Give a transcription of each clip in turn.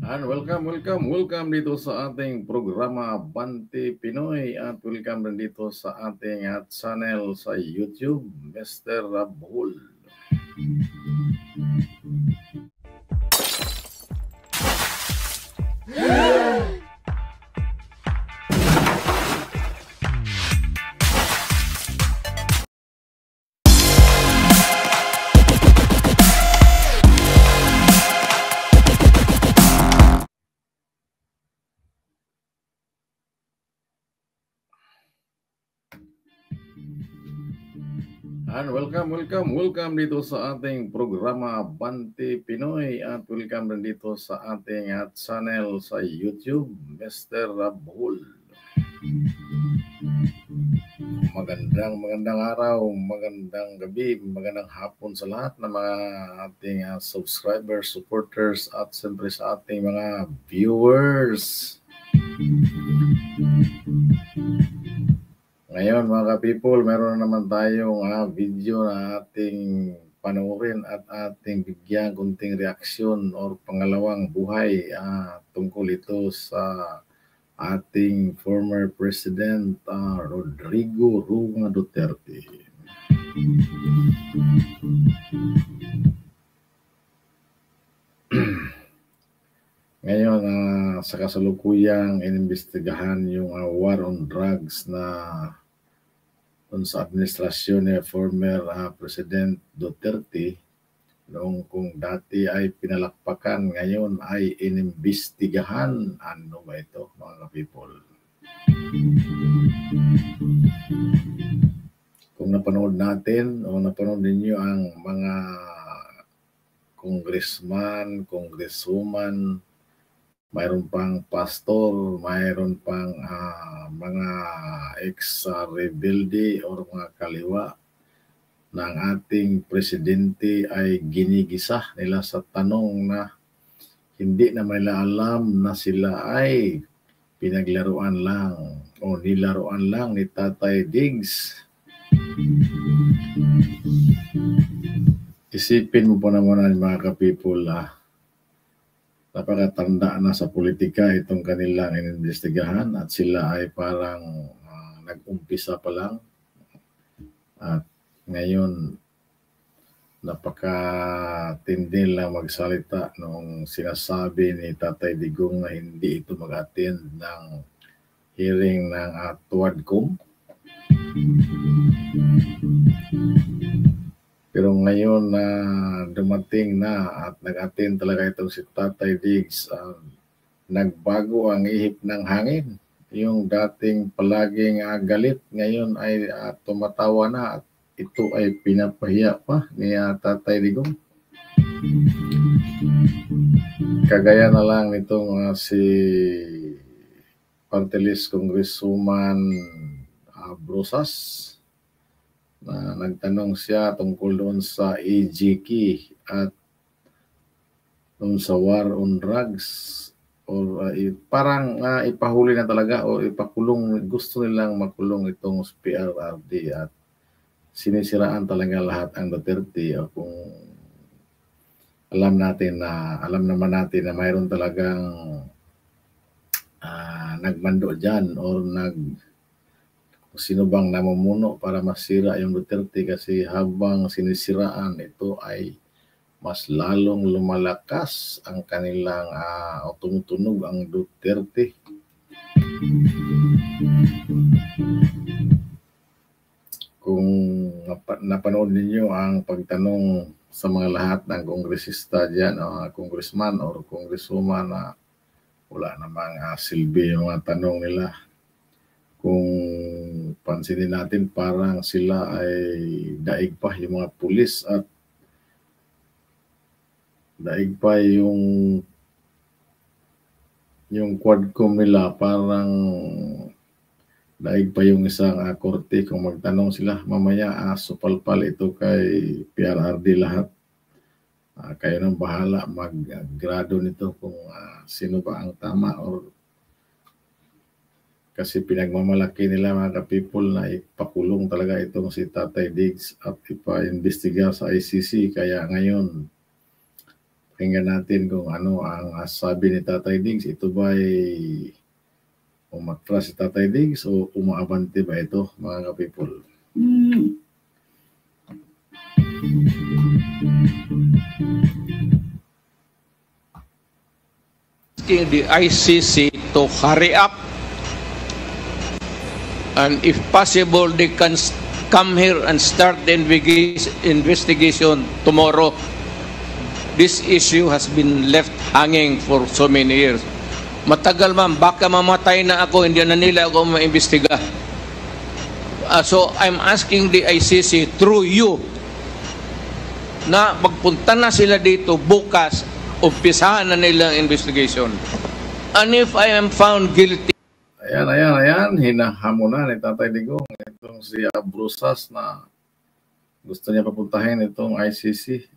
And welcome dito sa ating programa Banti Pinoy at welcome din dito sa ating channel sa YouTube, Mr. Rabul. And welcome dito sa ating programa Banti Pinoy at welcome din dito sa ating channel sa YouTube, Mr. Rabul. Magandang araw, magandang gabi, magandang hapon sa lahat ng mga ating subscribers, supporters at siyempre sa ating mga viewers. Ngayon mga ka-people, meron na naman tayong video na ating panoorin at ating bigyan kunting reaksyon or pangalawang buhay tungkol ito sa ating former President Rodrigo Roa Duterte. Ngayon, sa kasalukuyang inimbestigahan yung war on drugs na sa administrasyon ni former President Duterte, noong kung dati ay pinalakpakan, ngayon ay inimbestigahan. Ano ba ito mga ka-people? Kung napanood natin o napanood ninyo ang mga congressman, congresswoman, mayroon pang pastor, mayroon pang mga ex-rebelde or mga kaliwa na ang ating presidente ay ginigisa nila sa tanong na hindi naman nila alam na sila ay pinaglaruan lang o nilaruan lang ni Tatay Diggs. Isipin mo po naman mga ka-people, napakatanda na sa politika itong kanilang inimbestigahan at sila ay parang nag-umpisa pa lang. At ngayon, napakatindi lang magsalita nung sinasabi ni Tatay Digong na hindi ito mag-attend ng hearing ng TUADCOM. Pero ngayon na dumating na at nag-attend talaga itong si Tatay Diggs, nagbago ang ihip ng hangin. Yung dating palaging galit, ngayon ay tumatawa na at ito ay pinapahiya pa ni Tatay Digong. Kagaya na lang nitong si Party List Congresswoman Brosas, na nagtanong siya tungkol doon sa EJK at doon sa war on drugs or parang ipahuli na talaga o ipakulong, gusto nilang makulong itong PRRD at sinisiraan talaga lahat ang Duterte. O kung alam naman natin na mayroon talagang nagmando dyan or sino bang namumuno para masira yung Duterte, kasi habang sinisiraan ito ay mas lalong lumalakas ang kanilang tumutunog ang Duterte. Kung napanood ninyo ang pagtanong sa mga lahat ng kongresista dyan, congressman or congresswoman, na wala namang silbi yung mga tanong nila. Kung pansinin natin, parang sila ay daig pa yung mga pulis at daig pa yung quadcom nila, parang daig pa yung isang korte. Kung magtanong sila mamaya, supalpal ito kay PRRD lahat. Kayo nang bahala mag-grado nito kung sino ba ang tama, or kasi pinagmamalaki nila mga ka-people na ipakulong talaga itong si Tatay Diggs at ipa-investiga sa ICC. Kaya ngayon Pakinggan natin kung ano ang sabi ni Tatay Diggs. Ito ba'y umatras si Tatay Diggs o umaabante ba ito, mga ka-people? The ICC to hurry up, and if possible they can come here and start the investigation tomorrow. This issue has been left hanging for so many years. Matagal ma'am, baka mamatay na ako, hindi na nila ako maimbestiga. So I'm asking the ICC through you na magpunta na sila dito bukas, umpisahan na nilang investigation. And if I am found guilty. Ayan. Hinahamo na ni Tatay Digong itong si Abrosas na gusto niya papuntahin itong ICC.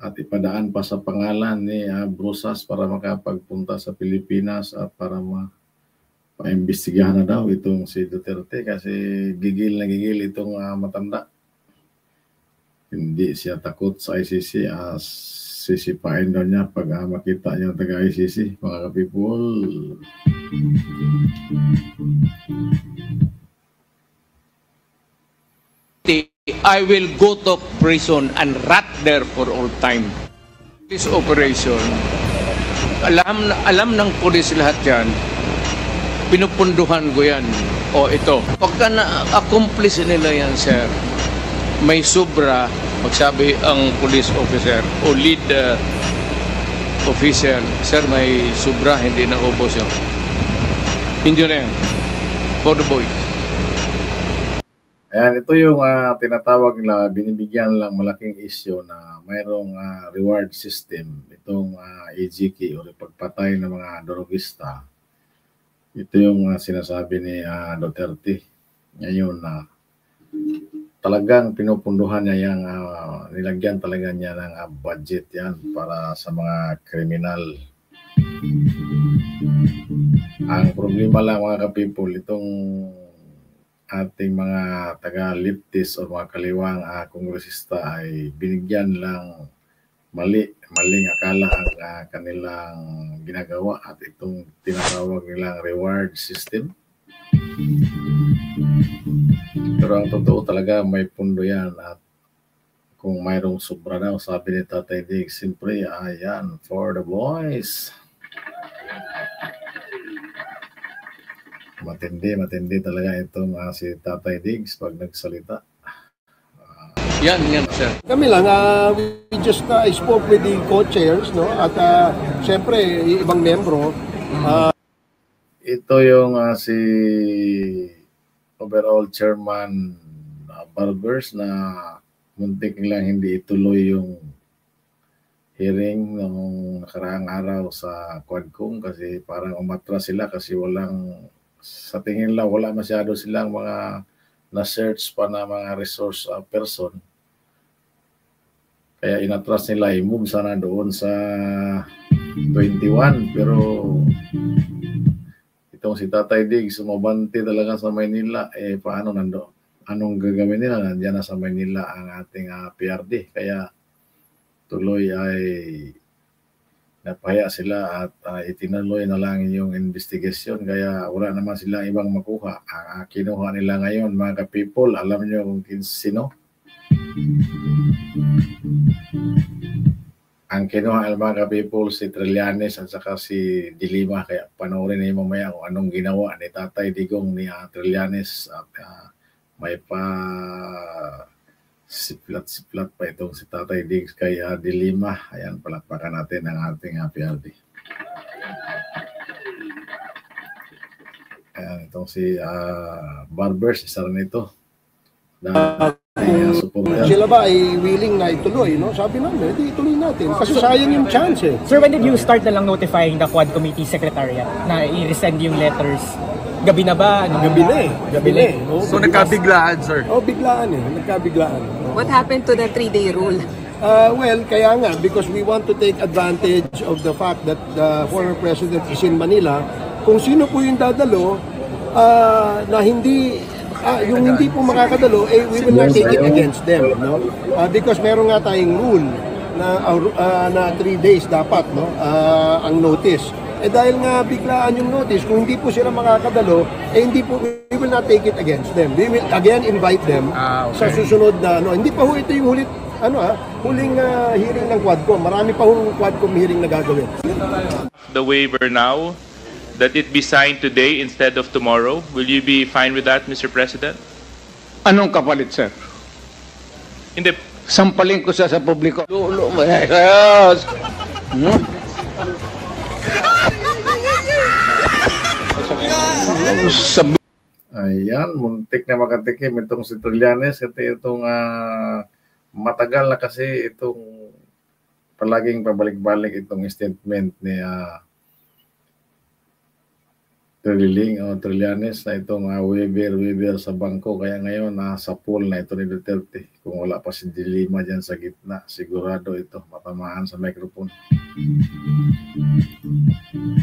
At ipadaan pa sa pangalan ni Abrosas para makapagpunta sa Pilipinas at para maimbestigahan na daw itong si Duterte kasi gigil na gigil itong matanda. Hindi siya takot sa ICC, sisipain daw niya pag makita niya taga-ICC, mga ka-people. I will go to prison and rot there for all time. This operation, alam ng pulis lahat yan, pinupunduhan ko yan. O ito, pagka na-accomplish nila yan, sir, may sobra, magsabi ang police officer o lead official, sir, may sobra, hindi na ubos yun. Hindi na yan. For the boys. Ayan, ito yung tinatawag na binibigyan lang malaking issue na mayroong reward system. Itong EJK o pagpatay ng mga drogista. Ito yung sinasabi ni Duterte. Ngayon na talagang pinupunduhan niya yung nilagyan talaga niya ng budget yan para sa mga kriminal. Ang problema lang mga ka-people, itong ating mga taga-leftist o mga kaliwang kongresista ay binigyan lang maling akala ang kanilang ginagawa at itong tinatawag nilang reward system. Pero ang totoo talaga may pundo yan at kung mayroong sobra daw, sabi ni Tatay Diggs, siyempre ayan, for the boys. Matindi talaga itong si Tatay Diggs pag nagsalita. Yan, sir. Kami lang, we just spoke with the co-chairs, no? At siyempre, ibang membro. Ito yung si overall chairman Barbers na muntik lang hindi ituloy yung hearing nung nakaraang araw sa Quadcom kasi parang umatras sila kasi sa tingin lang wala masyado silang mga na-search pa na mga resource person. Kaya inatras nila, i-move sana doon sa 21. Pero itong si Tatay Diggs, sumabante talaga sa Maynila. Paano nando? Anong gagawin nila? Nandiyan na sa Maynila ang ating PRD. Kaya tuloy ay napahaya sila at itinuloy na lang yung investigation. Kaya wala naman sila ibang makuha. Ang kinuha nila ngayon, mga ka-people, alam nyo kung sino? Ang kinuha mga ka-people, si Trillanes at saka si Dilima. Kaya panoorin niyo mamaya kung anong ginawa ni Tatay Digong ni Trillanes at may pa siplat pa itong si Tatay Diggs kay Dilima. Ayan, palakpakan natin ang ating PRD. Ayan, itong si Barbers, isa rin ito. Sila ba ay willing na ituloy, no? Sabi namin, ituloy natin. Kasi sayang yung chance eh. Sir, when did you start na lang notifying the Quad Committee Secretariat na i-resend yung letters? Gabi na ba? Gabi na eh. Gabi na eh. So nagkabiglaan, sir? Biglaan eh. Nagkabiglaan. What happened to the 3-day rule? Well, kaya nga, because we want to take advantage of the fact that the former president is in Manila. Kung sino po yung dadalo, na hindi, yung hindi po makakadalo, we will not take it against them. No? Because meron nga tayong rule na 3 days dapat, no, ang notice. Dahil nga biglaan yung notice, kung hindi po sila makakadalo, hindi po, we will not take it against them. We will again invite them sa susunod na, hindi pa ho ito yung huling hearing ng Quadcom. Marami pa hong Quadcom hearing na gagawin. The waiver now, that it be signed today instead of tomorrow. Will you be fine with that, Mr. President? Anong kapalit, sir? Hindi. Sampalin ko siya sa publiko. Yes. Ayan, muntik na makatikim itong si Trillanes at itong matagal na kasi itong palaging pabalik-balik itong statement ni Trillanes na itong waiver sa bangko. Kaya ngayon nasa pool na ito ni Duterte. Kung wala pa si Dilima dyan sa gitna, sigurado ito matamaan sa microphone.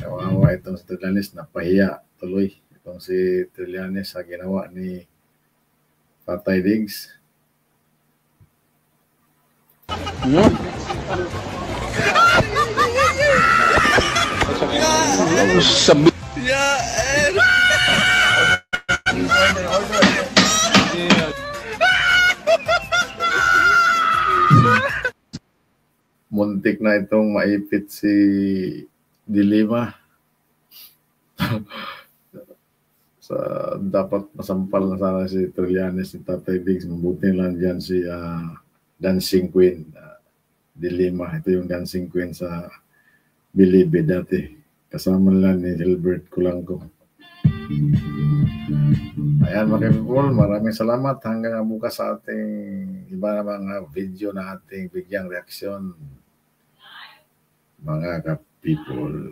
Kawawa itong si Trillanes, napahiya tuloy itong si Trillanes sa ginawa ni Tatay Diggs. Muntik na itong maipit si Dilima. Dapat masampal na sana si Trillanes, si Tatay Diggs. Mabuti lang dyan si Dancing Queen. Dilima, ito yung Dancing Queen sa Bilibe dati. Kasama lang ni Gilbert Kulangco. Ayan mga people, maraming salamat. Hanggang bukas sa ating iba na mga video na ating bigyang reaksyon. Mga ka-people.